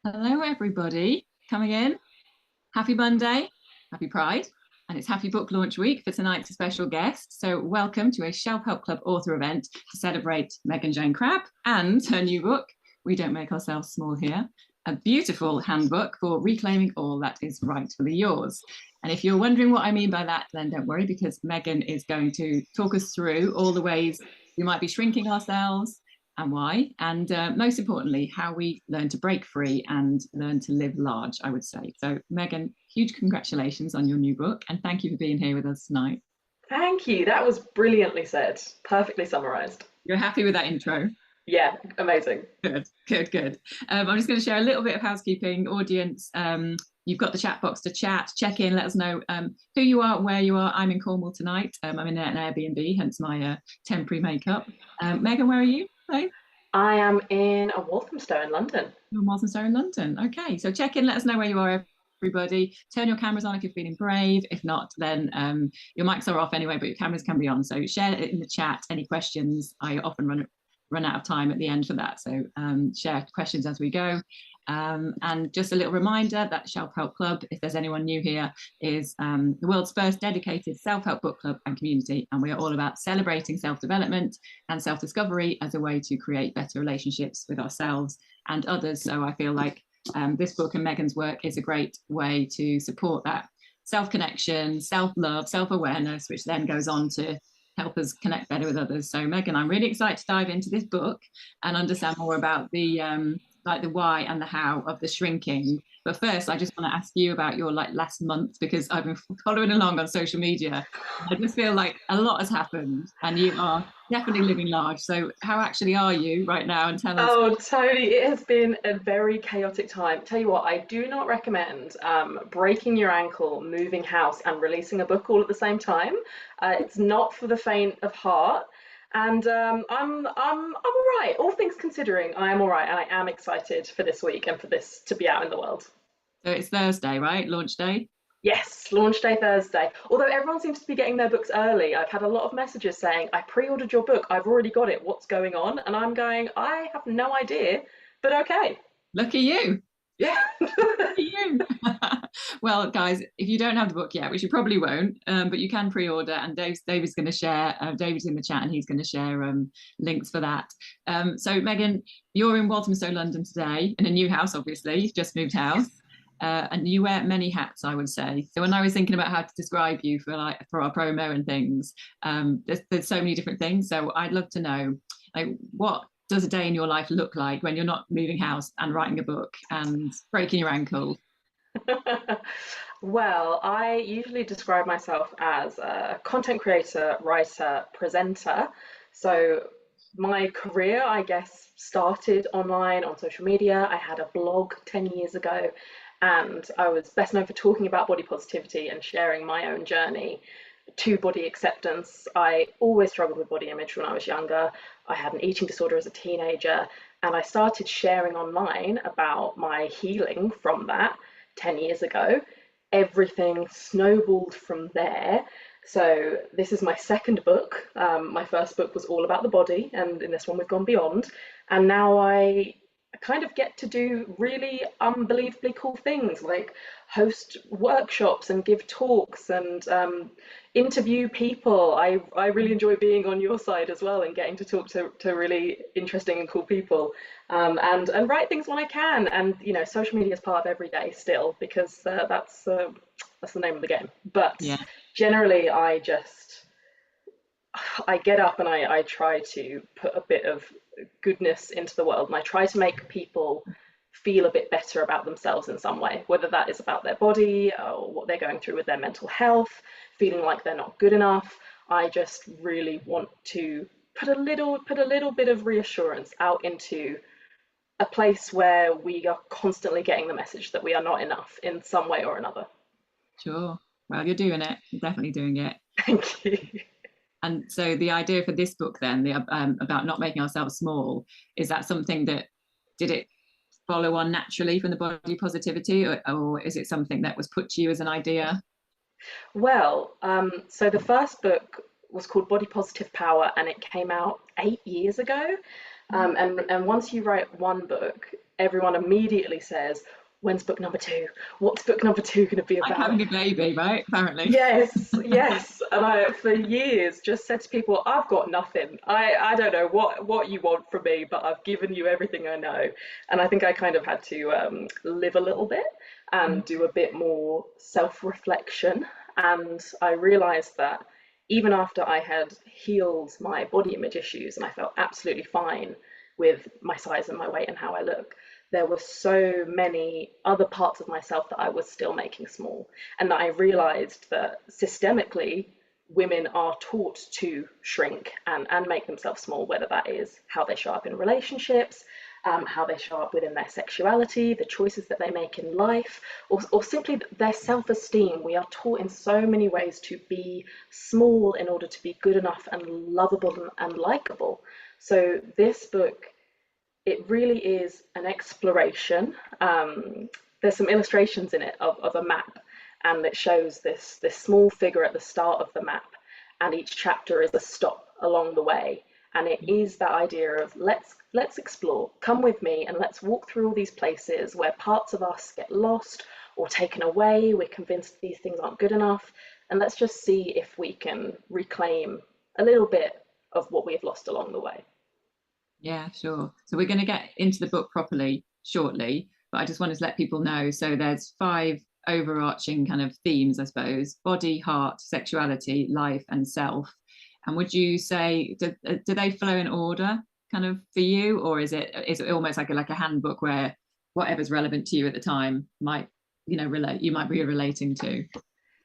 Hello, everybody. Coming in. Happy Monday, happy Pride, and it's Happy Book Launch Week for tonight's special guest. So, welcome to a Shelf Help Club author event to celebrate Megan Jayne Crabbe and her new book, We Don't Make Ourselves Small Here, a beautiful handbook for reclaiming all that is rightfully yours. And if you're wondering what I mean by that, then don't worry, because Megan is going to talk us through all the ways we might be shrinking ourselves and why, and most importantly, how we learn to break free and learn to live large, I would say. So, Megan, huge congratulations on your new book, and thank you for being here with us tonight. Thank you. That was brilliantly said. Perfectly summarized. You're happy with that intro? Yeah, amazing. Good, good, good. I'm just going to share a little bit of housekeeping. Audience, you've got the chat box to chat, check in, let us know who you are, where you are. I'm in Cornwall tonight. I'm in an Airbnb, hence my temporary makeup. Megan, where are you? Hey? I am in a Walthamstow in London. You're in Walthamstow in London. Okay, so check in, let us know where you are, everybody. Turn your cameras on if you're feeling brave. If not, then your mics are off anyway, but your cameras can be on. So share it in the chat. Any questions? I often run out of time at the end for that. So share questions as we go. And just a little reminder that Shelf Help Club, if there's anyone new here, is the world's first dedicated self-help book club and community. And we are all about celebrating self-development and self-discovery as a way to create better relationships with ourselves and others. So I feel like this book and Megan's work is a great way to support that self-connection, self-love, self-awareness, which then goes on to help us connect better with others. So Megan, I'm really excited to dive into this book and understand more about the like the why and the how of the shrinking. But first, I just want to ask you about your last month, because I've been following along on social media. I just feel like a lot has happened and you are definitely living large. So how actually are you right now? And tell us. Oh, Tony, it has been a very chaotic time. Tell you what, I do not recommend breaking your ankle, moving house, and releasing a book all at the same time. It's not for the faint of heart. And I'm all right. All things considering, I am all right, and I am excited for this week and for this to be out in the world. So it's Thursday, right? Launch day. Yes, launch day Thursday. Although everyone seems to be getting their books early, I've had a lot of messages saying, I pre-ordered your book, I've already got it, what's going on? And I'm going, I have no idea, but okay. Lucky you. Yeah. You. Well, guys, if you don't have the book yet, which you probably won't, but you can pre-order, and David's going to share. David's in the chat, and he's going to share links for that. So, Megan, you're in Walthamstow, London today, in a new house. Obviously, you've just moved house, and you wear many hats, I would say. So, when I was thinking about how to describe you for our promo and things, there's so many different things. So, I'd love to know, what does a day in your life look like when you're not moving house and writing a book and breaking your ankle? Well, I usually describe myself as a content creator, writer, presenter. So my career, I guess, started online on social media. I had a blog 10 years ago, and I was best known for talking about body positivity and sharing my own journey to body acceptance. I always struggled with body image when I was younger. I had an eating disorder as a teenager, and I started sharing online about my healing from that 10 years ago. Everything snowballed from there. So, this is my second book. My first book was all about the body, and in this one, we've gone beyond. And now I kind of get to do really unbelievably cool things like host workshops and give talks and interview people. I really enjoy being on your side as well and getting to talk to really interesting and cool people, and write things when I can. And social media is part of every day still, because that's the name of the game. But Yeah, generally, I get up and I try to put a bit of goodness into the world, and I try to make people feel a bit better about themselves in some way, whether that is about their body or what they're going through with their mental health, feeling like they're not good enough. I just really want to put a little bit of reassurance out into a place where we are constantly getting the message that we are not enough in some way or another. sure. Well, you're doing it. You're definitely doing it. Thank you. And so the idea for this book then, about not making ourselves small, is that something that did it follow on naturally from the body positivity, or is it something that was put to you as an idea? Well, so the first book was called Body Positive Power, and it came out 8 years ago. And once you write one book, everyone immediately says, when's book number two? What's book number two going to be Like about? having a baby, right? Apparently. Yes, yes. And I, for years, just said to people, I've got nothing. I don't know what you want from me, but I've given you everything I know. And I think I kind of had to live a little bit and do a bit more self-reflection. And I realized that even after I had healed my body image issues and I felt absolutely fine with my size and my weight and how I look, there were so many other parts of myself that I was still making small. And that I realized that systemically, women are taught to shrink and make themselves small, whether that is how they show up in relationships, how they show up within their sexuality, the choices that they make in life, or simply their self esteem. We are taught in so many ways to be small in order to be good enough and lovable and likable. So, this book, it really is an exploration. There's some illustrations in it of a map, and it shows this small figure at the start of the map, and each chapter is a stop along the way. And it is that idea of let's explore. Come with me, and let's walk through all these places where parts of us get lost or taken away. We're convinced these things aren't good enough, and let's just see if we can reclaim a little bit of what we've lost along the way. Yeah, sure. So we're going to get into the book properly shortly, but I just wanted to let people know. So there's 5 overarching kind of themes, I suppose: body, heart, sexuality, life, and self. And would you say, do they flow in order kind of for you, or is it almost like a handbook where whatever's relevant to you at the time might, you might be relating to?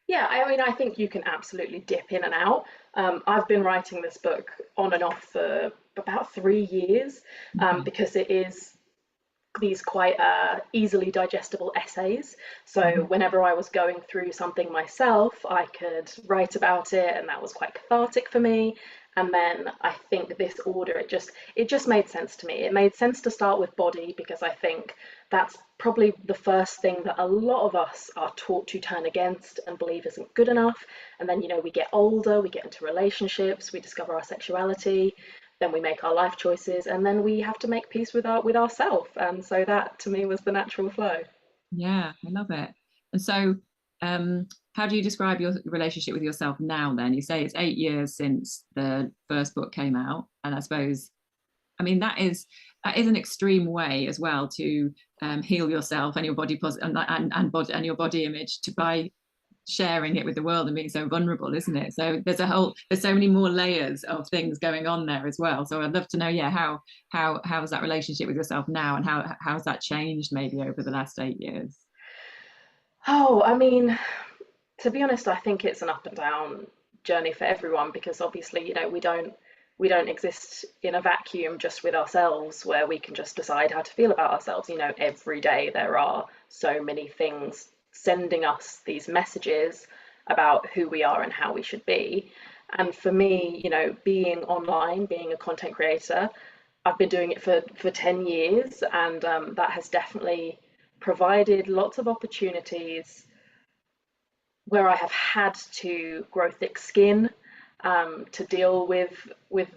Yeah, I mean, I think you can absolutely dip in and out. I've been writing this book on and off for about 3 years, Okay. because it is these quite easily digestible essays. So Mhm. whenever I was going through something myself, I could write about it, and that was quite cathartic for me. And then I think this order, it just made sense to me. It made sense to start with body because I think that's probably the first thing that a lot of us are taught to turn against and believe isn't good enough. And then, we get older, we get into relationships, we discover our sexuality, then we make our life choices, and then we have to make peace with ourselves. And so that to me was the natural flow. Yeah, I love it. And so, how do you describe your relationship with yourself now then? You say it's 8 years since the first book came out. And I suppose, I mean, that is an extreme way as well to heal yourself and your and your body image to by sharing it with the world and being so vulnerable, isn't it? So there's so many more layers of things going on there as well. So I'd love to know, yeah, how's that relationship with yourself now, and how's that changed maybe over the last 8 years? Oh, I mean, to be honest, I think it's an up and down journey for everyone because obviously, we don't exist in a vacuum just with ourselves where we can just decide how to feel about ourselves. Every day there are so many things sending us these messages about who we are and how we should be. And for me, being online, being a content creator, I've been doing it for 10 years, and that has definitely provided lots of opportunities where I have had to grow thick skin, to deal with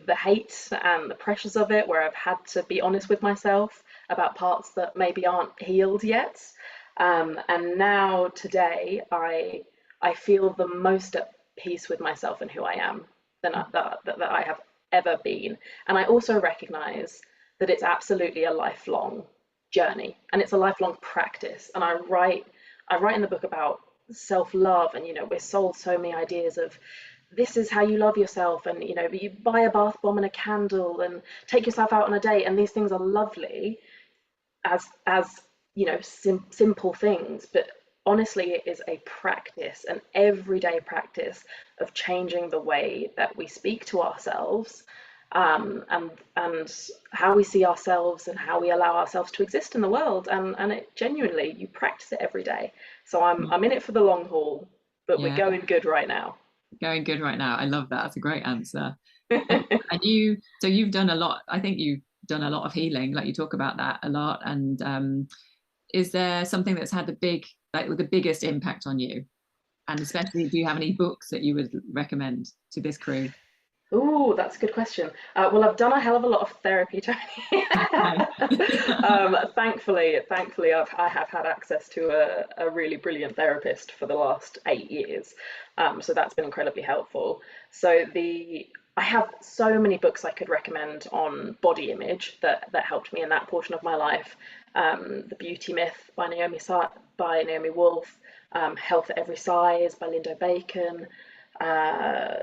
the hate and the pressures of it, where I've had to be honest with myself about parts that maybe aren't healed yet. And now today, I feel the most at peace with myself and who I am that I have ever been. And I also recognize that it's absolutely a lifelong journey and it's a lifelong practice. And I write in the book about self-love, and we're sold so many ideas of this is how you love yourself, and you buy a bath bomb and a candle and take yourself out on a date, and these things are lovely as simple things, but honestly it is a practice, an everyday practice of changing the way that we speak to ourselves, and how we see ourselves and how we allow ourselves to exist in the world, and it genuinely, you practice it every day. So I'm in it for the long haul, but we're Yeah, going good right now. going good right now. I love that. That's a great answer. And you've done a lot. I think you've done a lot of healing. Like you talk about that a lot. And is there something that's had the biggest impact on you? And especially, do you have any books that you would recommend to this crew? Ooh, that's a good question. Well, I've done a hell of a lot of therapy, Tony. Okay. Thankfully, I have had access to a really brilliant therapist for the last 8 years. So that's been incredibly helpful. So I have so many books I could recommend on body image that helped me in that portion of my life. The Beauty Myth by Naomi Wolf, Health at Every Size by Lindo Bacon,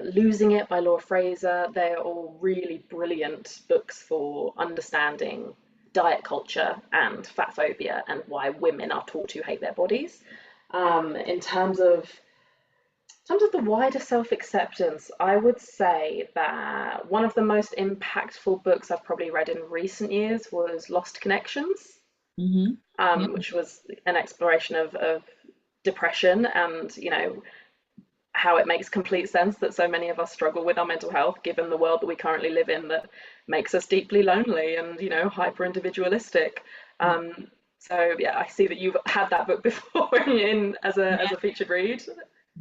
Losing It by Laura Fraser. They're all really brilliant books for understanding diet culture and fat phobia and why women are taught to hate their bodies. In terms of the wider self-acceptance, I would say that one of the most impactful books I've probably read in recent years was Lost Connections, Hmm. Yeah. which was an exploration of depression and, how it makes complete sense that so many of us struggle with our mental health, given the world that we currently live in that makes us deeply lonely and, hyper individualistic. So yeah, I see that you've had that book before in as a featured read.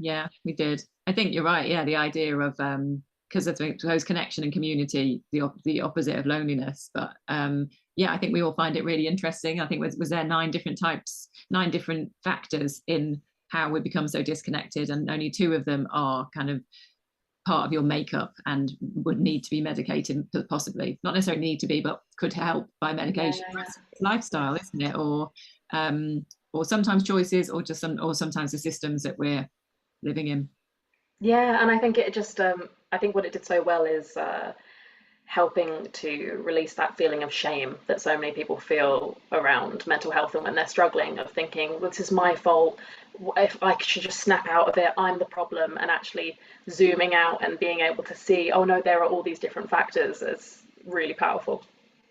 Yeah, we did. I think you're right. Yeah, the idea of because of those connection and community, the opposite of loneliness. But yeah, I think we all find it really interesting. I think was there 9 different types, 9 different factors in how we become so disconnected, and only 2 of them are kind of part of your makeup and would need to be medicated, possibly not necessarily need to be, but could help by Yeah, medication. yeah, yeah. It's lifestyle, isn't it? Or sometimes choices, or or sometimes the systems that we're living in. Yeah, and I think it just I think what it did so well is helping to release that feeling of shame that so many people feel around mental health and when they're struggling, of thinking, well, this is my fault. If I should just snap out of it, I'm the problem, and actually zooming out and being able to see, oh no, there are all these different factors is really powerful.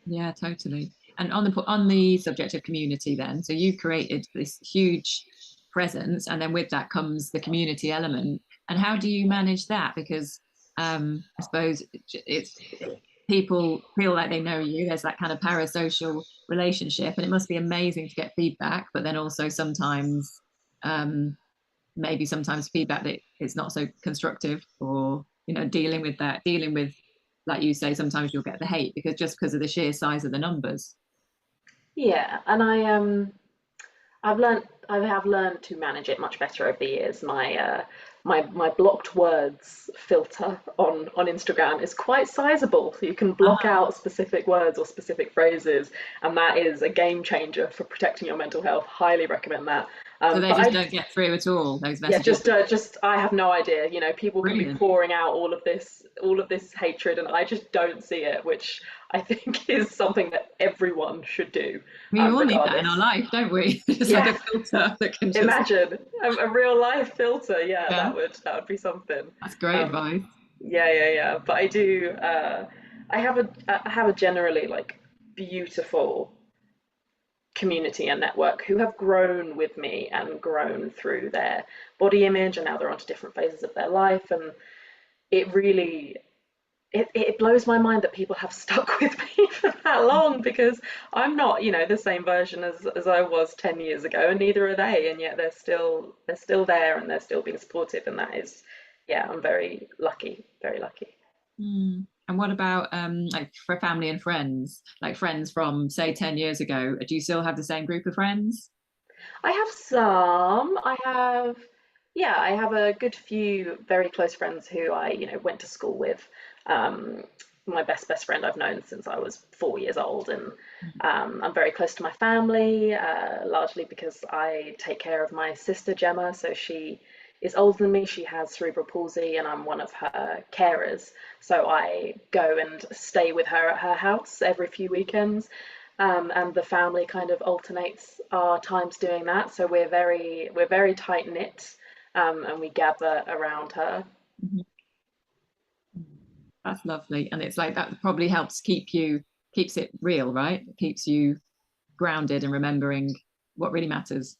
Yeah, totally. And on the subject of community, then, so you've created this huge presence, and then with that comes the community element. And how do you manage that? Because I suppose it's people feel like they know you. There's that kind of parasocial relationship, and it must be amazing to get feedback. But then also sometimes, um, maybe sometimes feedback that it's not so constructive, or dealing with that, dealing with, like you say, sometimes you'll get the hate because of the sheer size of the numbers. Yeah, and I have learned to manage it much better over the years. My blocked words filter on Instagram is quite sizable. So you can block Uh-huh. out specific words or specific phrases, and that is a game changer for protecting your mental health. Highly recommend that. So they But just I don't get through at all, those Yeah, messages. just I have no idea. People can be Brilliant. pouring out all of this hatred, and I just don't see it, which I think is something that everyone should do, We all need that in our regardless. life, don't we? It's like a Yeah, filter that can just, imagine a real life filter. Yeah, yeah, that would be something. that's great Um, advice. yeah, yeah, yeah. But I do. I have a generally like beautiful community and network who have grown with me and grown through their body image, and now they're onto different phases of their life, and it really it blows my mind that people have stuck with me for that long, because I'm not, the same version as I was 10 years ago, and neither are they, and yet they're still there, and they're still being supportive, and that is, yeah, I'm very lucky, very lucky. Hmm. And what about like for family and friends, like friends from say 10 years ago? Do you still have the same group of friends? I have some. Yeah, I have a good few very close friends who I, went to school with. Um, my best friend I've known since I was 4 years old, and I'm very close to my family, largely because I take care of my sister Gemma. So she is older than me. She has cerebral palsy, and I'm one of her carers. So I go and stay with her at her house every few weekends, and the family kind of alternates our times doing that. So we're very tight knit, and we gather around her. Mhm. That's lovely. And it's like that probably helps keeps it real, right? It keeps you grounded and remembering what really matters.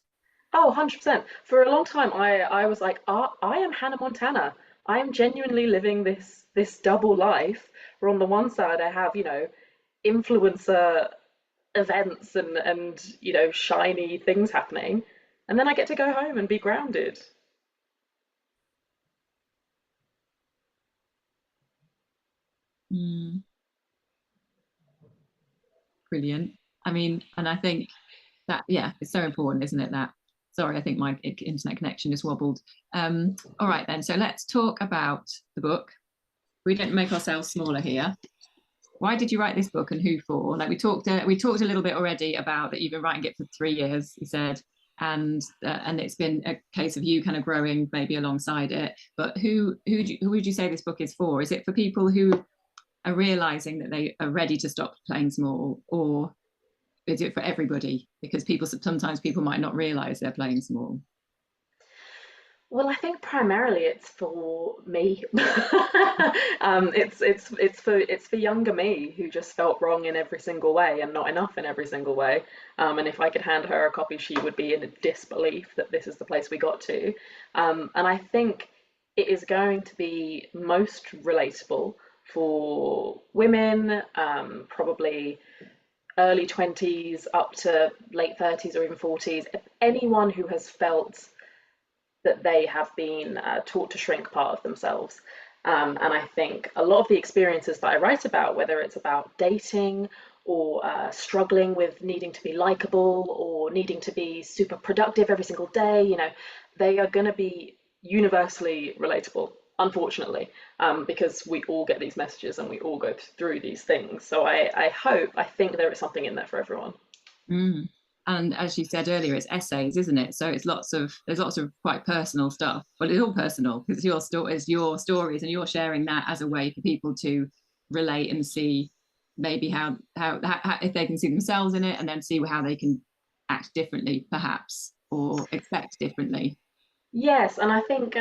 Oh, 100%. For a long time, I was like, I am Hannah Montana. I am genuinely living this double life, where on the one side I have, influencer events and shiny things happening, and then I get to go home and be grounded. Mm, brilliant. I mean, and I think that, yeah, it's so important, isn't it? That, sorry, I think my internet connection just wobbled. All right then, so let's talk about the book. We don't make ourselves smaller here. Why did you write this book, and who for? Like we talked a little bit already about that you've been writing it for 3 years, you said, and it's been a case of you kind of growing maybe alongside it. But who would you say this book is for? Is it for people who are realizing that they are ready to stop playing small, or is it for everybody? Because sometimes people might not realize they're playing small. Well, I think primarily it's for me. It's for younger me who just felt wrong in every single way and not enough in every single way. And if I could hand her a copy, she would be in a disbelief that this is the place we got to. And I think it is going to be most relatable for women, probably early 20s up to late 30s or even 40s. Anyone who has felt that they have been taught to shrink part of themselves. And I think a lot of the experiences that I write about, whether it's about dating or struggling with needing to be likable or needing to be super productive every single day, they are going to be universally relatable, unfortunately, because we all get these messages and we all go through these things. So I think there is something in there for everyone. Mm. And as you said earlier, it's essays, isn't it? So there's lots of quite personal stuff. Well, it's all personal because it's your stories, and you're sharing that as a way for people to relate and see maybe how if they can see themselves in it, and then see how they can act differently, perhaps, or expect differently. Yes, and I think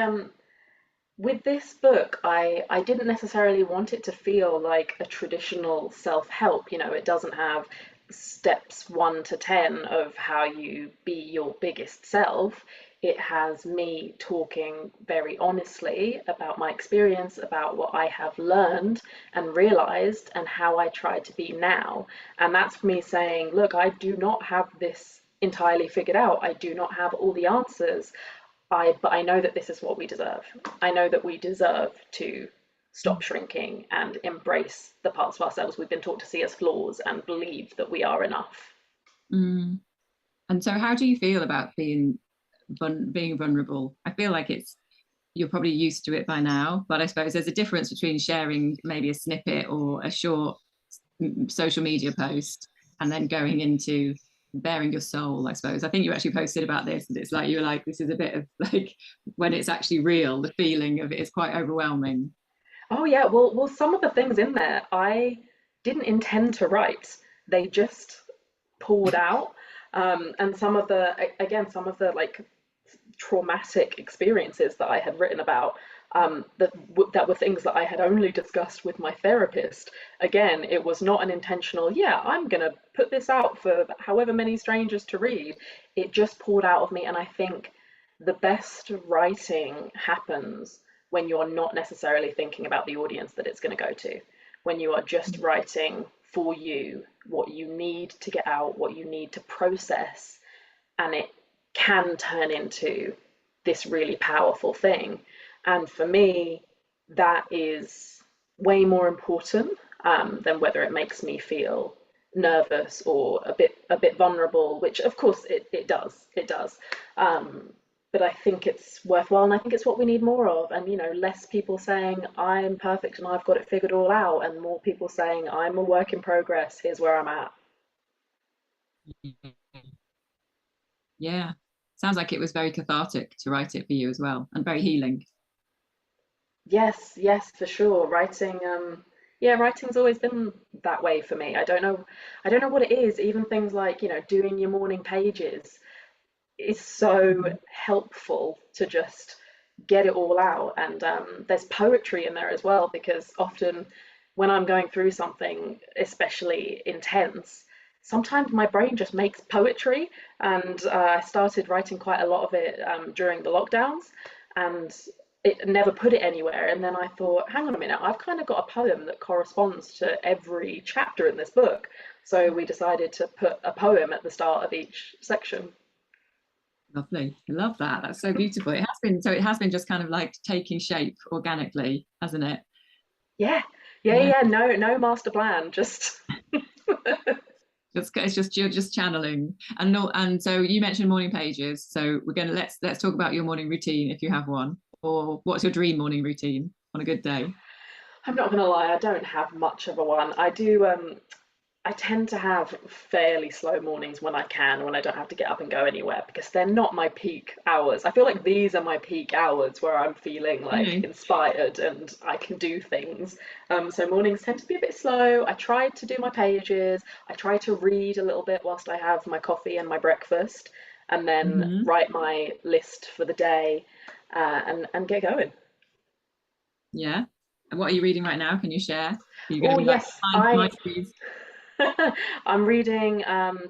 with this book, I didn't necessarily want it to feel like a traditional self-help. It doesn't have steps 1 to 10 of how you be your biggest self. It has me talking very honestly about my experience, about what I have learned and realized, and how I try to be now. And that's me saying, look, I do not have this entirely figured out. I do not have all the answers. But I know that this is what we deserve. I know that we deserve to stop shrinking and embrace the parts of ourselves we've been taught to see as flaws and believe that we are enough. Mm. And so, how do you feel about being vulnerable? I feel like you're probably used to it by now, but I suppose there's a difference between sharing maybe a snippet or a short social media post and then going into bearing your soul. I suppose I think you actually posted about this, and it's like you were like, this is a bit of like when it's actually real, the feeling of it is quite overwhelming. Oh yeah, well, some of the things in there I didn't intend to write. They just poured out. And some of the like traumatic experiences that I had written about, that were things that I had only discussed with my therapist. Again, it was not an intentional, yeah, I'm gonna put this out for however many strangers to read. It just poured out of me, and I think the best writing happens when you're not necessarily thinking about the audience that it's going to go to, when you are just writing for you, what you need to get out, what you need to process, and it can turn into this really powerful thing. And for me, that is way more important, than whether it makes me feel nervous or a bit vulnerable, which of course it does. Um, but I think it's worthwhile, and I think it's what we need more of. And less people saying I'm perfect and I've got it figured all out, and more people saying I'm a work in progress. Here's where I'm at. Yeah, sounds like it was very cathartic to write it for you as well, and very healing. Yes, yes, for sure. Yeah, writing's always been that way for me. I don't know what it is. Even things like, doing your morning pages is so Mm. helpful to just get it all out. And there's poetry in there as well, because often when I'm going through something especially intense, sometimes my brain just makes poetry. And I started writing quite a lot of it during the lockdowns, and it never put it anywhere. And then I thought, hang on a minute, I've kind of got a poem that corresponds to every chapter in this book. So we decided to put a poem at the start of each section. Lovely. I love that. That's so beautiful. It has been just kind of like taking shape organically, hasn't it? Yeah, Yeah, Yeah. yeah, no master plan, just It's just you're just channeling. And no, and so you mentioned morning pages. So we're gonna let's talk about your morning routine if you have one. Or what's your dream morning routine on a good day? I'm not gonna lie, I don't have much of a one. I do I tend to have fairly slow mornings when I can, when I don't have to get up and go anywhere, because they're not my peak hours. I feel like these are my peak hours where I'm feeling like Really? inspired and I can do things. So mornings tend to be a bit slow. I try to do my pages. I try to read a little bit whilst I have my coffee and my breakfast, and then Hmm. write my list for the day, and get going. Yeah. And what are you reading right now? Can you share? Are you going to Oh be like yes, my please? I'm reading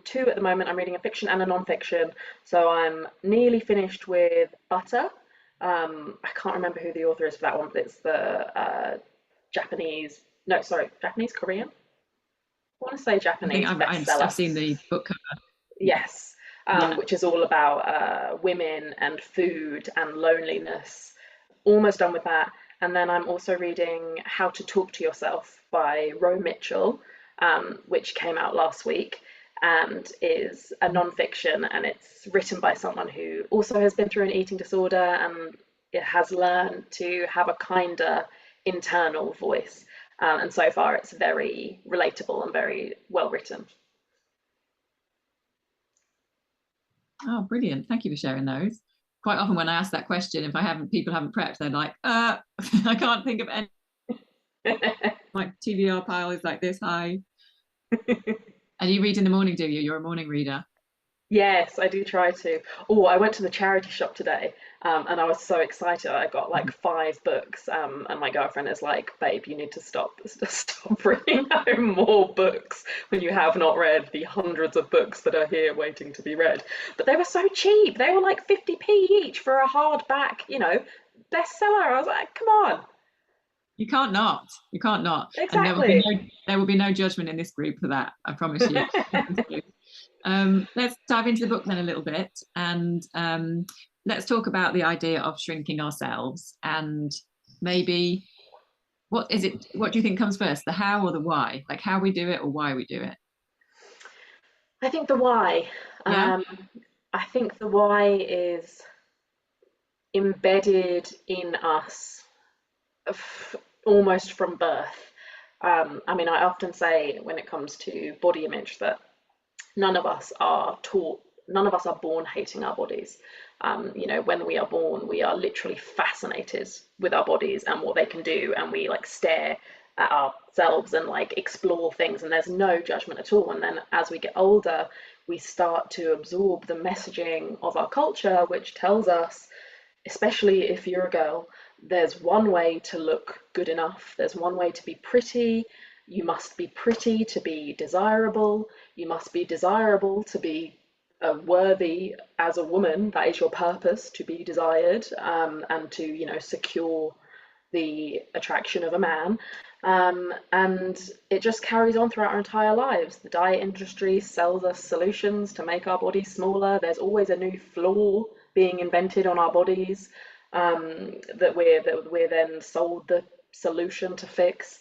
two at the moment. I'm reading a fiction and a non-fiction. So I'm nearly finished with Butter. I can't remember who the author is for that one, but it's the Japanese, no, sorry, Japanese, Korean? I want to say I think Japanese I've bestseller. seen the book cover. Yeah. Yes, Yeah. which is all about women and food and loneliness. Almost done with that. And then I'm also reading How to Talk to Yourself by Ro Mitchell, which came out last week and is a non-fiction, and it's written by someone who also has been through an eating disorder and it has learned to have a kinder internal voice. And so far, it's very relatable and very well written. Oh, brilliant. Thank you for sharing those. Quite often when I ask that question, if I haven't people haven't prepped, they're like, I can't think of any. My TBR pile is like this high. And you read in the morning, do you? You're a morning reader. Yes, I do try to. Oh, I went to the charity shop today, and I was so excited. I got like five books, and my girlfriend is like, "Babe, you need to stop bringing home more books when you have not read the hundreds of books that are here waiting to be read." But they were so cheap. They were like 50p each for a hardback, bestseller. I was like, "Come on." You can't not. You can't not. And Exactly. there will be no judgment in this group for that. I promise you. Let's dive into the book then a little bit, and let's talk about the idea of shrinking ourselves, and maybe what is it? What do you think comes first, the how or the why? Like how we do it or why we do it? I think the why. Yeah. Um, I think the why is embedded in us almost from birth. I mean, I often say when it comes to body image that none of us are born hating our bodies. When we are born, we are literally fascinated with our bodies and what they can do, and we like stare at ourselves and like explore things, and there's no judgment at all. And then as we get older, we start to absorb the messaging of our culture, which tells us, especially if you're a girl, there's one way to look good enough, there's one way to be pretty. You must be pretty to be desirable, you must be desirable to be worthy as a woman. That is your purpose, to be desired, and to, secure the attraction of a man. And it just carries on throughout our entire lives. The diet industry sells us solutions to make our bodies smaller. There's always a new flaw being invented on our bodies, that we're then sold the solution to fix.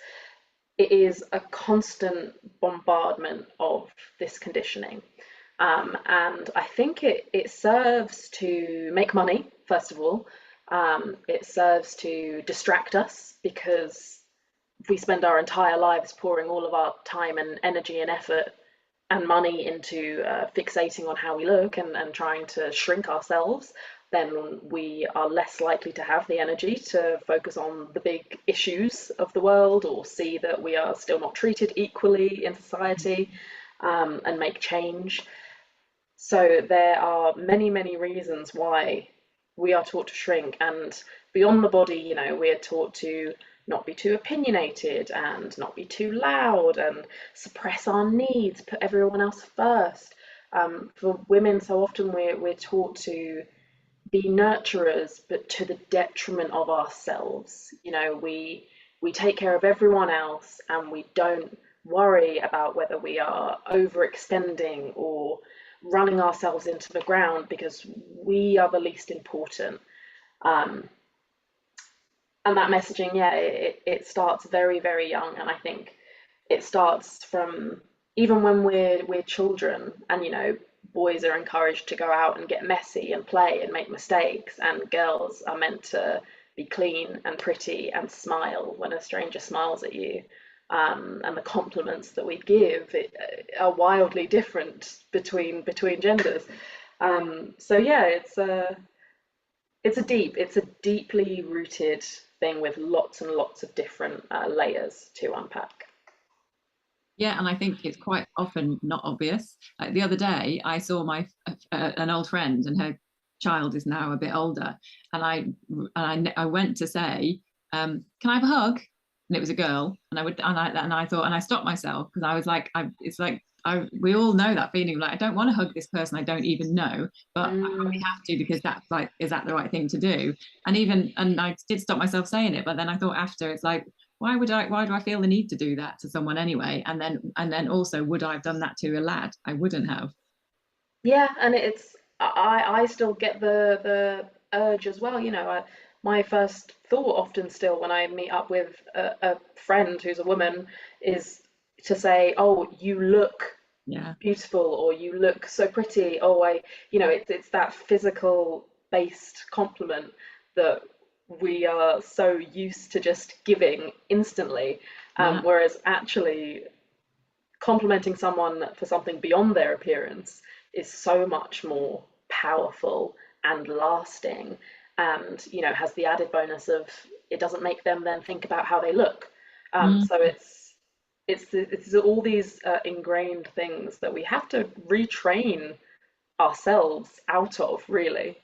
It is a constant bombardment of this conditioning. And I think it serves to make money, first of all. It serves to distract us because we spend our entire lives pouring all of our time and energy and effort and money into fixating on how we look and trying to shrink ourselves, then we are less likely to have the energy to focus on the big issues of the world or see that we are still not treated equally in society, and make change. So there are many, many reasons why we are taught to shrink, and beyond the body, we're taught to not be too opinionated and not be too loud and suppress our needs, put everyone else first. For women, so often we're taught to be nurturers, but to the detriment of ourselves. We take care of everyone else and we don't worry about whether we are overextending or running ourselves into the ground because we are the least important. Um, And that messaging, yeah, it starts very, very young. And I think it starts from even when we're children, and boys are encouraged to go out and get messy and play and make mistakes, and girls are meant to be clean and pretty and smile when a stranger smiles at you. And the compliments that we give are wildly different between genders. So yeah, it's a deeply rooted thing with lots and lots of different layers to unpack. Yeah, and I think it's quite often not obvious. Like the other day, I saw my an old friend, and her child is now a bit older, and I went to say, "Can I have a hug?" And it was a girl, and I thought, and I stopped myself because I was like, it's like we all know that feeling, like I don't want to hug this person I don't even know, but I probably Mm, have to because that's like, is that the right thing to do? And I did stop myself saying it, but then I thought after, it's like, why do I feel the need to do that to someone anyway? And then also, would I have done that to a lad? I wouldn't have. yeah, and I still get the urge as well. My first thought often still when I meet up with a friend who's a woman is to say, "Oh, you look Yeah. beautiful," or "You look so pretty." Oh, it's that physical based compliment that we are so used to just giving instantly, Yeah. whereas actually complimenting someone for something beyond their appearance is so much more powerful and lasting, and has the added bonus of it doesn't make them then think about how they look. Mm. So it's all these ingrained things that we have to retrain ourselves out of, really.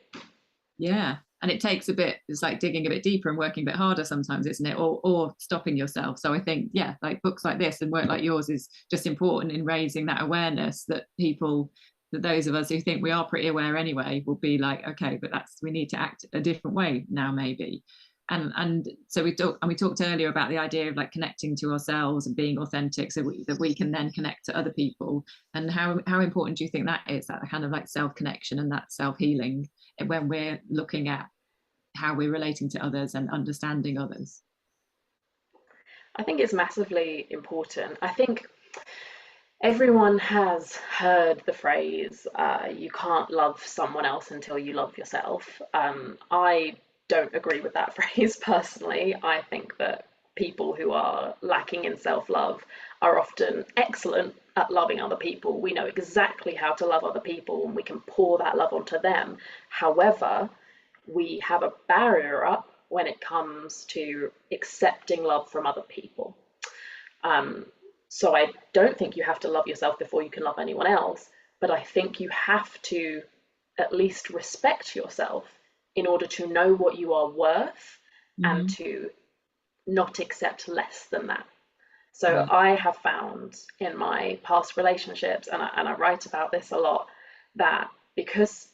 Yeah. And it takes a bit, it's like digging a bit deeper and working a bit harder sometimes, isn't it? Or stopping yourself. So I think, yeah, like books like this and work like yours is just important in raising that awareness that that those of us who think we are pretty aware anyway, will be like, okay, but we need to act a different way now, maybe. And so we talked earlier about the idea of like connecting to ourselves and being authentic, so that we can then connect to other people. And how important do you think that is, that kind of like self connection and that self healing, when we're looking at how we're relating to others and understanding others? I think it's massively important. I think everyone has heard the phrase, you can't love someone else until you love yourself. I don't agree with that phrase personally. I think that people who are lacking in self love are often excellent at loving other people. We know exactly how to love other people and we can pour that love onto them. However, we have a barrier up when it comes to accepting love from other people. Um, so I don't think you have to love yourself before you can love anyone else, but I think you have to at least respect yourself in order to know what you are worth and Mm-hmm. to not accept less than that. So Yeah. I have found in my past relationships, and I write about this a lot, that because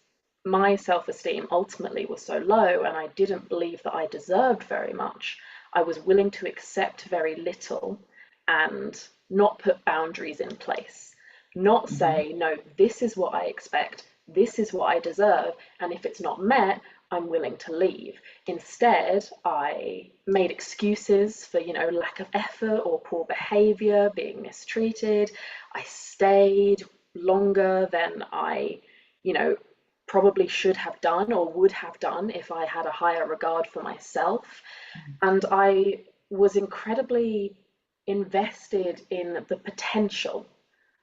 my self esteem ultimately was so low and I didn't believe that I deserved very much, I was willing to accept very little and not put boundaries in place. Not Mm-hmm. say, no, this is what I expect, this is what I deserve, and if it's not met, I'm willing to leave. Instead, I made excuses for, lack of effort or poor behavior, being mistreated. I stayed longer than I, you know, probably should have done or would have done if I had a higher regard for myself. And I was incredibly invested in the potential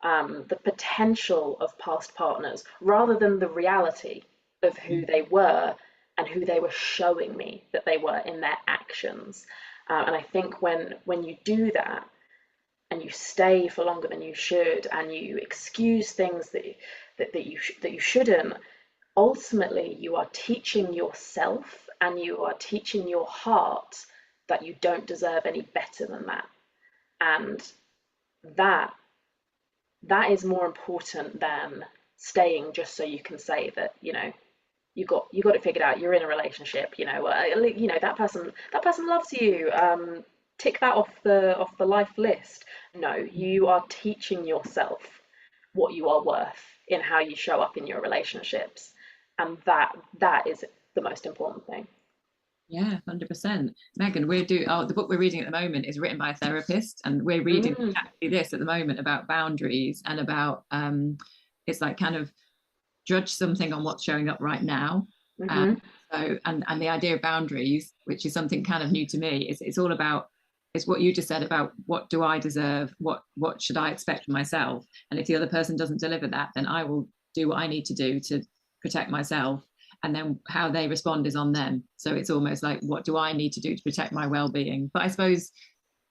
of past partners rather than the reality of who they were and who they were showing me that they were in their actions. And I think when you do that and you stay for longer than you should and you excuse things that you shouldn't, ultimately you are teaching yourself and you are teaching your heart that you don't deserve any better than that. And that that is more important than staying just so you can say that you got it figured out. You're in a relationship. That person loves you. Tick that off the life list. No, you are teaching yourself what you are worth in how you show up in your relationships, and that is the most important thing. Yeah, 100%. Megan, the book we're reading at the moment is written by a therapist, and we're reading Mm, exactly this at the moment about boundaries and about it's like kind of judge something on what's showing up right now. Um, hmm. and the idea of boundaries, which is something kind of new to me, is it's all about it's what you just said about what do I deserve, what should I expect from myself, and if the other person doesn't deliver that, then I will do what I need to do to protect myself, and then how they respond is on them. So it's almost like what do I need to do to protect my well-being? But I suppose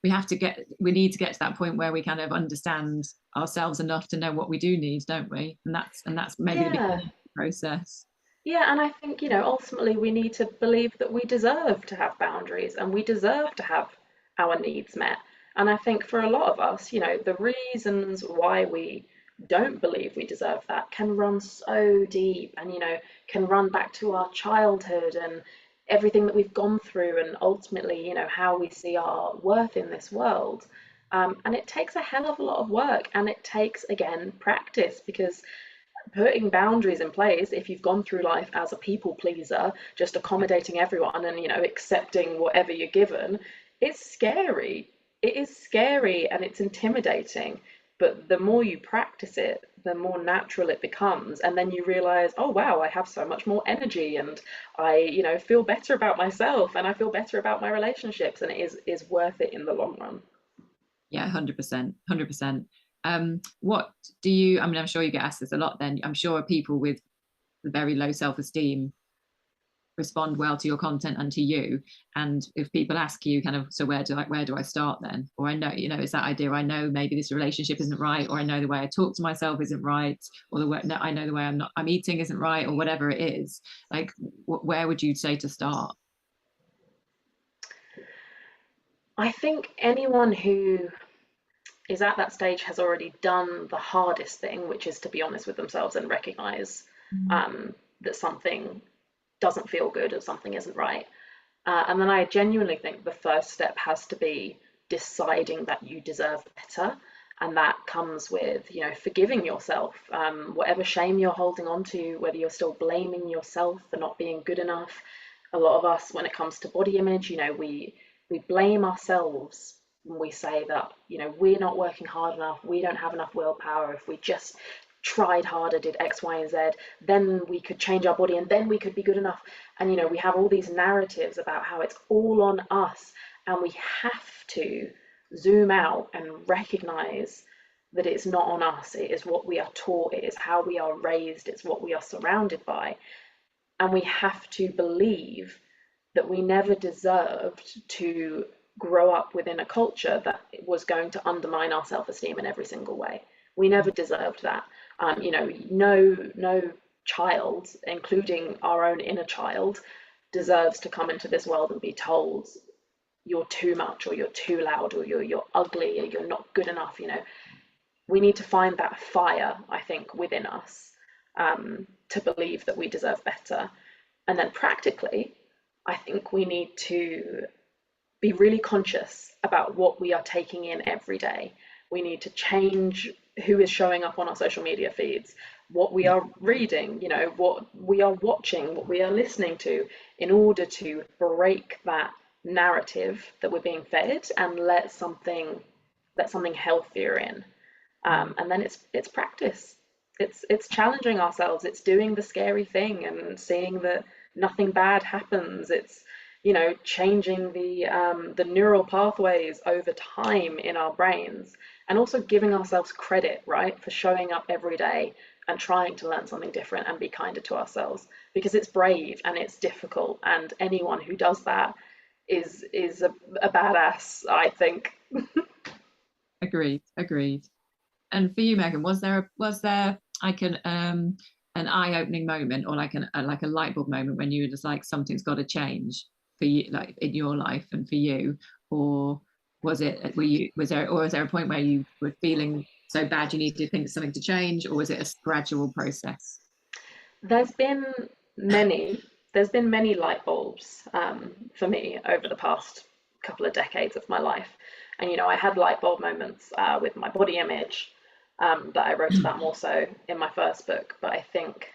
we need to get to that point where we kind of understand ourselves enough to know what we do need, don't we? And that's maybe the Yeah. beginning of the process. Yeah, and I think, ultimately we need to believe that we deserve to have boundaries and we deserve to have our needs met. And I think for a lot of us, the reasons why we don't believe we deserve that can run so deep and, can run back to our childhood and everything that we've gone through and ultimately, how we see our worth in this world. And it takes a hell of a lot of work and it takes, again, practice because putting boundaries in place, if you've gone through life as a people pleaser, just accommodating everyone and accepting whatever you're given, it's scary. It is scary and it's intimidating. But the more you practice it, the more natural it becomes. And then you realize, oh wow, I have so much more energy and I, feel better about myself and I feel better about my relationships and it is worth it in the long run. Yeah, 100%, 100%. What do you? I mean, I'm sure you get asked this a lot. Then I'm sure people with very low self-esteem respond well to your content and to you. And if people ask you kind of, so where do I start then? Or I know, it's that idea, I know maybe this relationship isn't right, or I know the way I talk to myself isn't right, or the way no, I know the way I'm eating isn't right, or whatever it is. Like where would you say to start? I think anyone who is at that stage has already done the hardest thing, which is to be honest with themselves and recognize that something doesn't feel good or something isn't right. And then I genuinely think the first step has to be deciding that you deserve better. And that comes with, forgiving yourself, whatever shame you're holding on to, whether you're still blaming yourself for not being good enough. A lot of us, when it comes to body image, we blame ourselves when we say that, we're not working hard enough, we don't have enough willpower. If we just tried harder, did X, Y, and Z, then we could change our body and then we could be good enough. And we have all these narratives about how it's all on us, and we have to zoom out and recognize that it's not on us. It is what we are taught, it is how we are raised, it's what we are surrounded by. And we have to believe that we never deserved to grow up within a culture that was going to undermine our self-esteem in every single way. We never deserved that. No child, including our own inner child, deserves to come into this world and be told you're too much or you're too loud or you're ugly or you're not good enough. We need to find that fire, I think, within us, to believe that we deserve better. And then practically, I think we need to be really conscious about what we are taking in every day. We need to change who is showing up on our social media feeds, what we are reading, what we are watching, what we are listening to, in order to break that narrative that we're being fed and let something healthier in. And then it's practice. It's challenging ourselves. It's doing the scary thing and seeing that nothing bad happens. It's changing the neural pathways over time in our brains, and also giving ourselves credit, right, for showing up every day and trying to learn something different and be kinder to ourselves, because it's brave and it's difficult, and anyone who does that is a badass, I think. Agreed, agreed. And for you, Megan, was there like an eye-opening moment, or like a light bulb moment when you were just like something's got to change for you, like in your life and for you? Or was there a point where you were feeling so bad you needed to think something to change, or was it a gradual process? There's been many, there's been many light bulbs, for me over the past couple of decades of my life. And I had light bulb moments with my body image, that I wrote about more so in my first book. But I think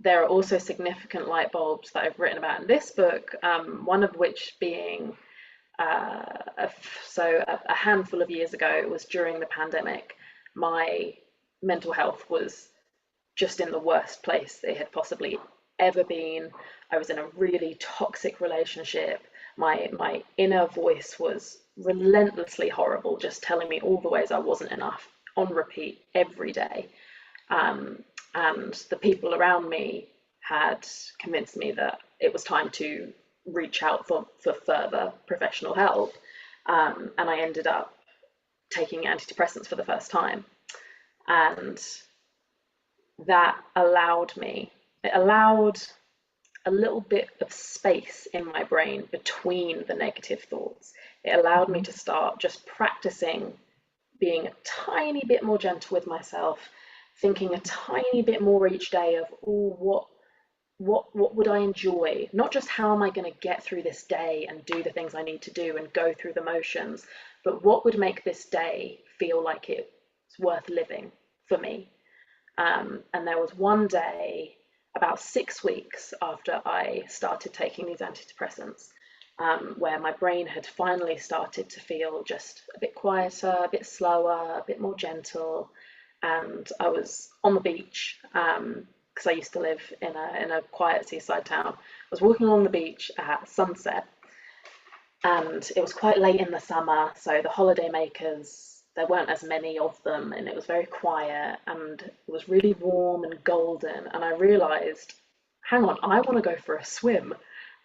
there are also significant light bulbs that I've written about in this book, one of which being a handful of years ago, it was during the pandemic, my mental health was just in the worst place it had possibly ever been. I was in a really toxic relationship. My inner voice was relentlessly horrible, just telling me all the ways I wasn't enough on repeat every day. And the people around me had convinced me that it was time to reach out for further professional help. And I ended up taking antidepressants for the first time. And that it allowed a little bit of space in my brain between the negative thoughts. It allowed me to start just practicing being a tiny bit more gentle with myself, thinking a tiny bit more each day of, oh, what would I enjoy? Not just how am I going to get through this day and do the things I need to do and go through the motions, but what would make this day feel like it's worth living for me? And there was one day, about 6 weeks after I started taking these antidepressants, where my brain had finally started to feel just a bit quieter, a bit slower, a bit more gentle. And I was on the beach, because I used to live in a quiet seaside town. I was walking along the beach at sunset, and it was quite late in the summer, so the holiday makers, there weren't as many of them, and it was very quiet, and it was really warm and golden, and I realised, hang on, I want to go for a swim.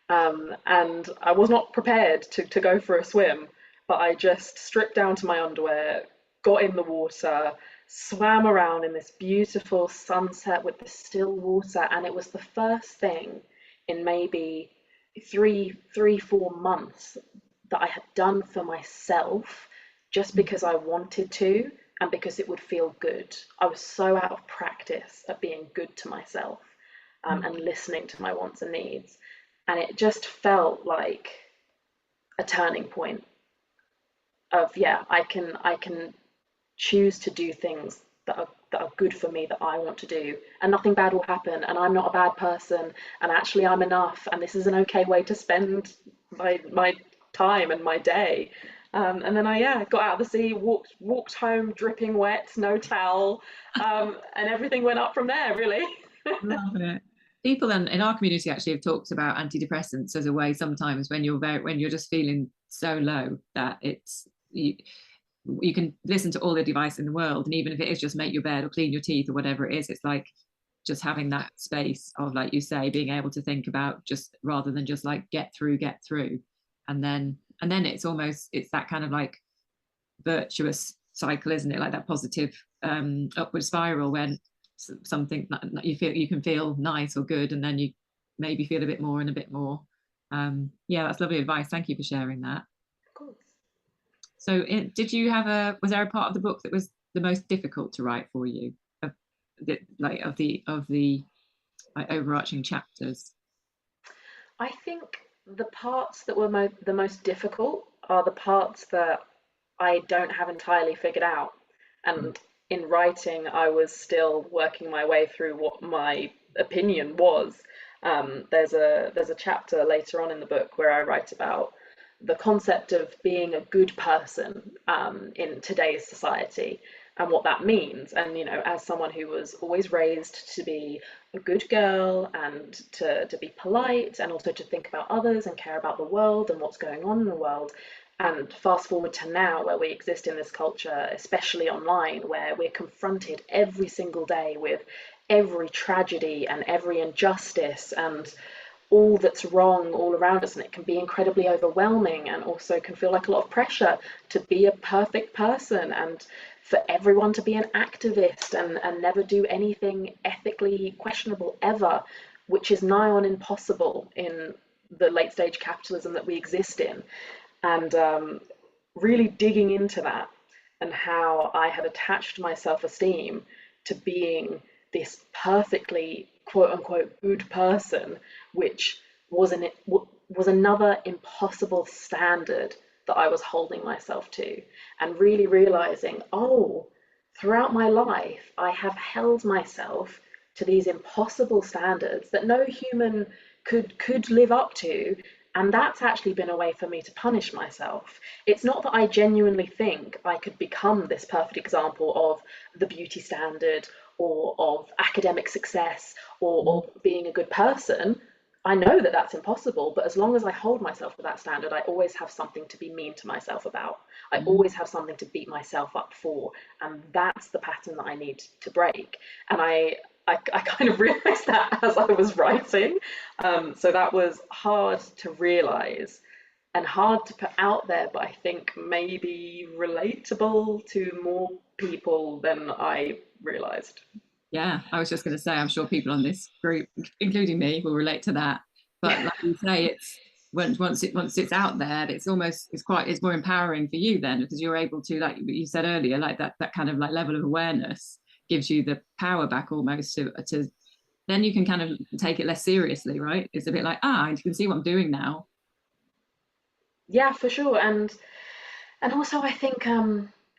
And I was not prepared to go for a swim, but I just stripped down to my underwear, got in the water, swam around in this beautiful sunset with the still water, and it was the first thing in maybe 4 months that I had done for myself just because I wanted to and because it would feel good. I was so out of practice at being good to myself, and listening to my wants and needs. And it just felt like a turning point of, yeah, I can choose to do things that are good for me, that I want to do, and nothing bad will happen, and I'm not a bad person, and actually I'm enough, and this is an okay way to spend my time and my day. And then I got out of the sea, walked home dripping wet, no towel, and everything went up from there, really. Love it. People in our community actually have talked about antidepressants as a way sometimes when you're just feeling so low that you can listen to all the advice in the world, and even if it is just make your bed or clean your teeth or whatever it is, it's like just having that space of, like you say, being able to think about, just rather than just like get through, and then it's that kind of like virtuous cycle, isn't it? Like that positive upward spiral when something you can feel nice or good, and then you maybe feel a bit more and a bit more. Yeah, that's lovely advice. Thank you for sharing that. Of course. So was there a part of the book that was the most difficult to write for you, of the like overarching chapters? I think the parts that were the most difficult are the parts that I don't have entirely figured out. And in writing, I was still working my way through what my opinion was. There's a chapter later on in the book where I write about the concept of being a good person, in today's society, and what that means. And, as someone who was always raised to be a good girl and to be polite and also to think about others and care about the world and what's going on in the world. And fast forward to now, where we exist in this culture, especially online, where we're confronted every single day with every tragedy and every injustice and all that's wrong all around us, and it can be incredibly overwhelming, and also can feel like a lot of pressure to be a perfect person and for everyone to be an activist and never do anything ethically questionable ever, which is nigh on impossible in the late stage capitalism that we exist in. And really digging into that, and how I had attached my self-esteem to being this perfectly quote unquote good person, which was another impossible standard that I was holding myself to, and really realizing, oh, throughout my life I have held myself to these impossible standards that no human could live up to. And that's actually been a way for me to punish myself. It's not that I genuinely think I could become this perfect example of the beauty standard or of academic success or being a good person. I know that that's impossible, but as long as I hold myself to that standard, I always have something to be mean to myself about. I always have something to beat myself up for, and that's the pattern that I need to break. And I kind of realized that as I was writing. So that was hard to realize and hard to put out there, but I think maybe relatable to more people than I realized. Yeah, I was just going to say, I'm sure people on this group, including me, will relate to that. But like you say, it's once it's out there, it's more empowering for you then, because you're able to, like you said earlier, like that kind of like level of awareness gives you the power back almost to then you can kind of take it less seriously, right? It's a bit like, you can see what I'm doing now. Yeah, for sure. And also I think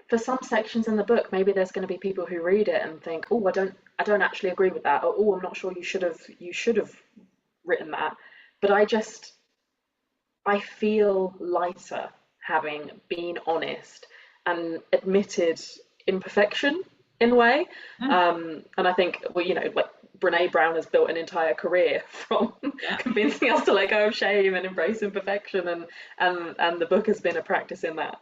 for some sections in the book, maybe there's going to be people who read it and think, oh, I don't actually agree with that, or oh, I'm not sure you should have written that. But I feel lighter having been honest and admitted imperfection in a way. Yeah, And I think, well, like Brene Brown has built an entire career from yeah. convincing us to let go of shame and embrace imperfection, and the book has been a practice in that.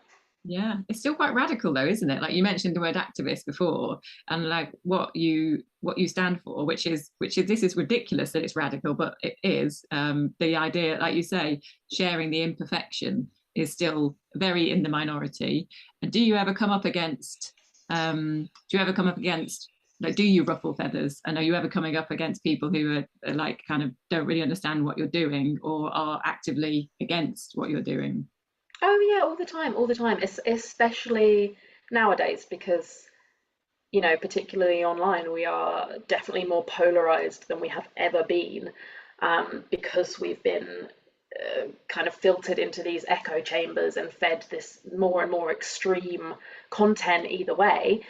Yeah, it's still quite radical though, isn't it? Like you mentioned the word activist before, and like what you stand for, which is this is ridiculous that it's radical, but it is. The idea, like you say, sharing the imperfection is still very in the minority. And do you ever come up against? Do you ever come up against? Like, do you ruffle feathers? And are you ever coming up against people who are like kind of don't really understand what you're doing or are actively against what you're doing? Oh yeah, all the time. Especially nowadays because, particularly online, we are definitely more polarized than we have ever been, because we've been kind of filtered into these echo chambers and fed this more and more extreme content either way.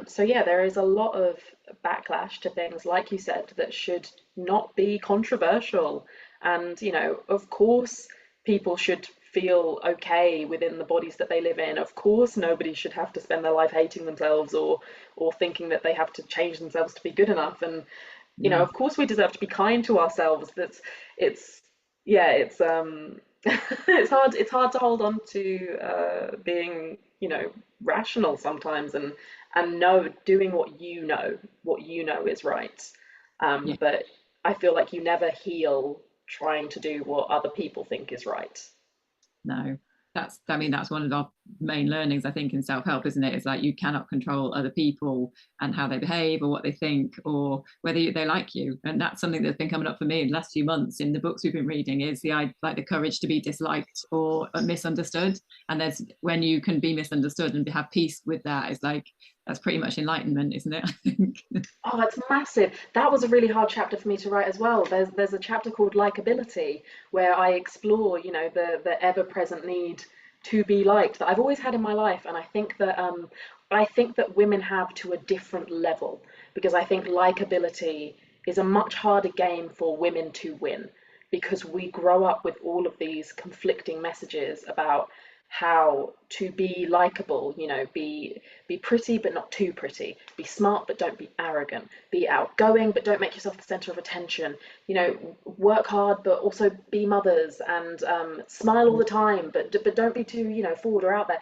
So yeah, there is a lot of backlash to things, like you said, that should not be controversial. And, of course, people should feel okay within the bodies that they live in. Of course, nobody should have to spend their life hating themselves or thinking that they have to change themselves to be good enough. And Yeah. of course, we deserve to be kind to ourselves. It's yeah, it's hard to hold on to being rational sometimes, and doing what you know is right. Yeah. But I feel like you never heal trying to do what other people think is right. No, I mean, that's one of our main learnings, I think, in self-help, isn't it? It's like you cannot control other people and how they behave or what they think or whether they like you. And that's something that's been coming up for me in the last few months in the books we've been reading is like the courage to be disliked or misunderstood. And there's when you can be misunderstood and have peace with that, is like that's pretty much enlightenment, isn't it? I think. Oh, it's massive. That was a really hard chapter for me to write as well. There's a chapter called Likability where I explore, the ever-present need to be liked that I've always had in my life, and I think that women have to a different level, because I think likability is a much harder game for women to win, because we grow up with all of these conflicting messages about how to be likable, be pretty but not too pretty, be smart but don't be arrogant, be outgoing but don't make yourself the center of attention, work hard but also be mothers, and smile all the time but don't be too, forward or out there.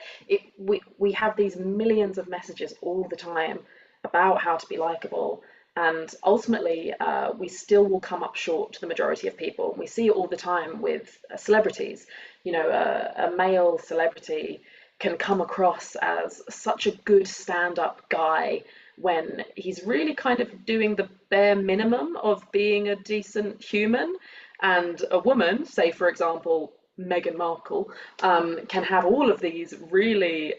We have these millions of messages all the time about how to be likable, and ultimately we still will come up short to the majority of people. We see it all the time with celebrities. A male celebrity can come across as such a good stand-up guy when he's really kind of doing the bare minimum of being a decent human. And a woman, say for example Meghan Markle, can have all of these really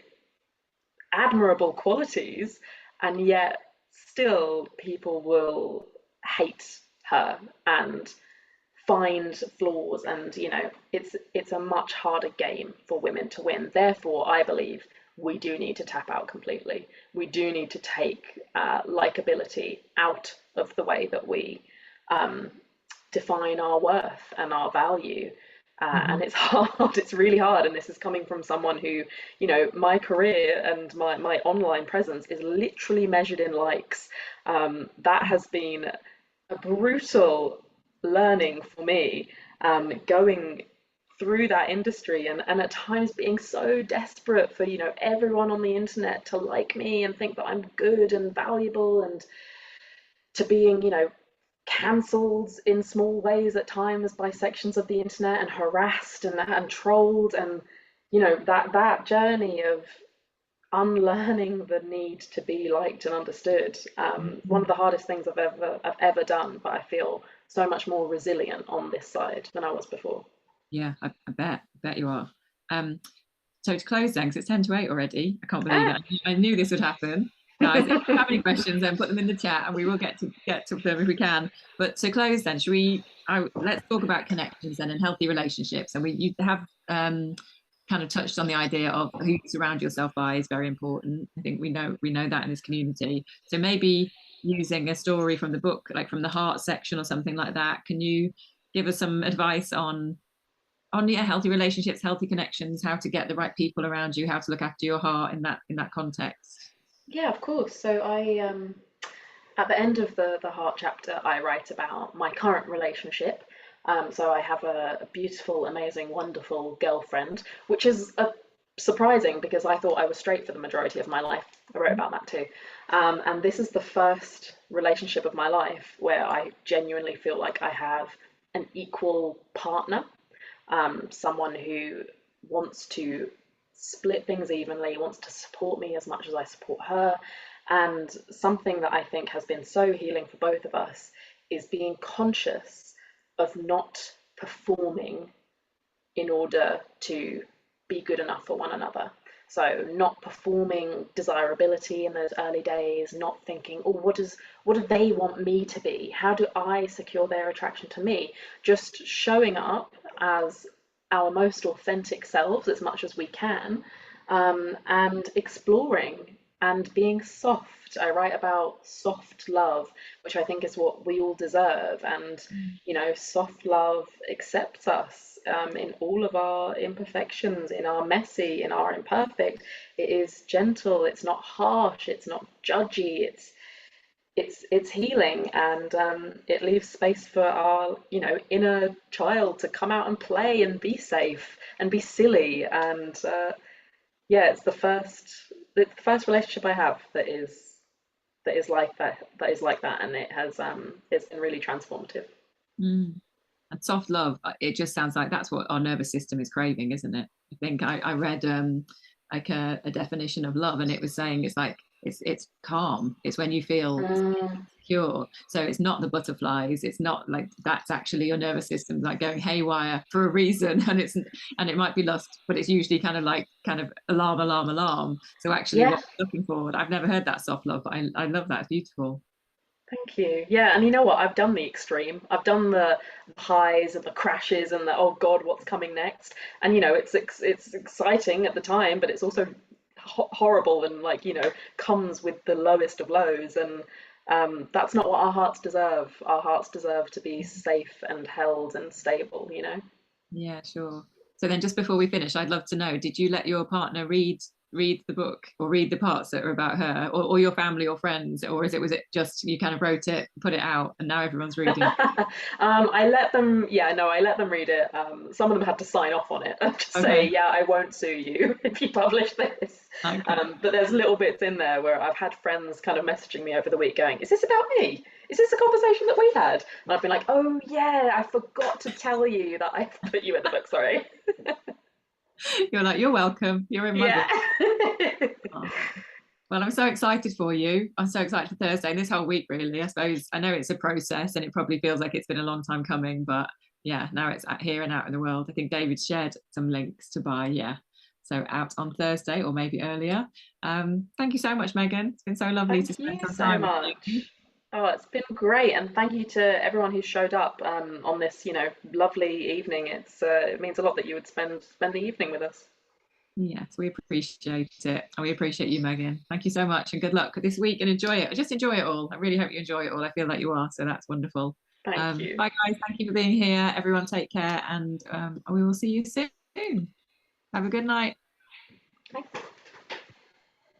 admirable qualities, and yet still people will hate her and find flaws, and it's a much harder game for women to win. Therefore, I believe we do need to tap out completely. We do need to take likability out of the way that we define our worth and our value. And it's hard, it's really hard. And this is coming from someone who, my career and my online presence is literally measured in likes. That has been a brutal learning for me, going through that industry, and at times being so desperate for, everyone on the internet to like me and think that I'm good and valuable, and to being, cancelled in small ways at times by sections of the internet, and harassed and trolled, and that journey of unlearning the need to be liked and understood. One of the hardest things I've ever done, but I feel so much more resilient on this side than I was before. Yeah, I bet you are. So to close then, because it's 10 to 8 already, I can't believe it. I knew this would happen. Guys, if you have any questions, then put them in the chat and we will get to them if we can. But to close then, let's talk about connections then and healthy relationships. And you have kind of touched on the idea of who you surround yourself by is very important. I think we know that in this community. So maybe using a story from the book, like from the heart section or something like that, can you give us some advice on healthy relationships, healthy connections, how to get the right people around you, how to look after your heart in that context? Yeah, of course. So I, at the end of the heart chapter, I write about my current relationship. So I have a beautiful, amazing, wonderful girlfriend, which is surprising because I thought I was straight for the majority of my life. I wrote about that too. And this is the first relationship of my life where I genuinely feel like I have an equal partner, someone who wants to split things evenly, wants to support me as much as I support her. And something that I think has been so healing for both of us is being conscious of not performing in order to be good enough for one another. So not performing desirability in those early days, not thinking, oh, what do they want me to be? How do I secure their attraction to me? Just showing up as our most authentic selves as much as we can, and exploring and being soft. I write about soft love, which I think is what we all deserve. And, soft love accepts us, in all of our imperfections, in our messy, in our imperfect. It is gentle, it's not harsh, it's not judgy, it's healing, and it leaves space for our inner child to come out and play and be safe and be silly. And yeah, it's the first relationship I have that is like that, and it has it's been really transformative. And soft love, it just sounds like that's what our nervous system is craving, isn't it? I think I read like a definition of love, and it was saying it's like it's calm. It's when you feel secure. So it's not the butterflies. It's not like that's actually your nervous system like going haywire for a reason, and it might be lust, but it's usually kind of alarm, alarm, alarm. So actually, Yeah. what we're looking for. I've never heard that soft love, but I love that. It's beautiful. Thank you. Yeah, and you know what? I've done the extreme. I've done the highs and the crashes and the oh God, what's coming next? And it's exciting at the time, but it's also horrible, and comes with the lowest of lows. And that's not what our hearts deserve. Our hearts deserve to be safe and held and stable. Yeah, sure. So then just before we finish, I'd love to know, did you let your partner read the book or read the parts that are about her, or your family or friends, or was it just you kind of wrote it, put it out, and now everyone's reading? I let them, yeah, no, I let them read it. Some of them had to sign off on it and just say, Okay. yeah, I won't sue you if you publish this. Okay. But there's little bits in there where I've had friends kind of messaging me over the week going, is this about me? Is this a conversation that we had? And I've been like, oh yeah, I forgot to tell you that I put you in the book, sorry. You're like, you're welcome. You're in my Yeah. book. Oh. Well, I'm so excited for you. I'm so excited for Thursday and this whole week, really. I suppose I know it's a process and it probably feels like it's been a long time coming, but yeah, now it's here and out in the world. I think David shared some links to buy. Yeah. So out on Thursday or maybe earlier. Thank you so much, Megan. It's been so lovely to Thank spend you some so time with you. much. Oh, it's been great, and thank you to everyone who showed up on this, lovely evening. It means a lot that you would spend the evening with us. Yes, we appreciate it. And we appreciate you, Megan. Thank you so much and good luck this week and enjoy it. Just enjoy it all. I really hope you enjoy it all. I feel like you are. So that's wonderful. Thank you. Bye, guys. Thank you for being here. Everyone take care and we will see you soon. Have a good night. Thanks.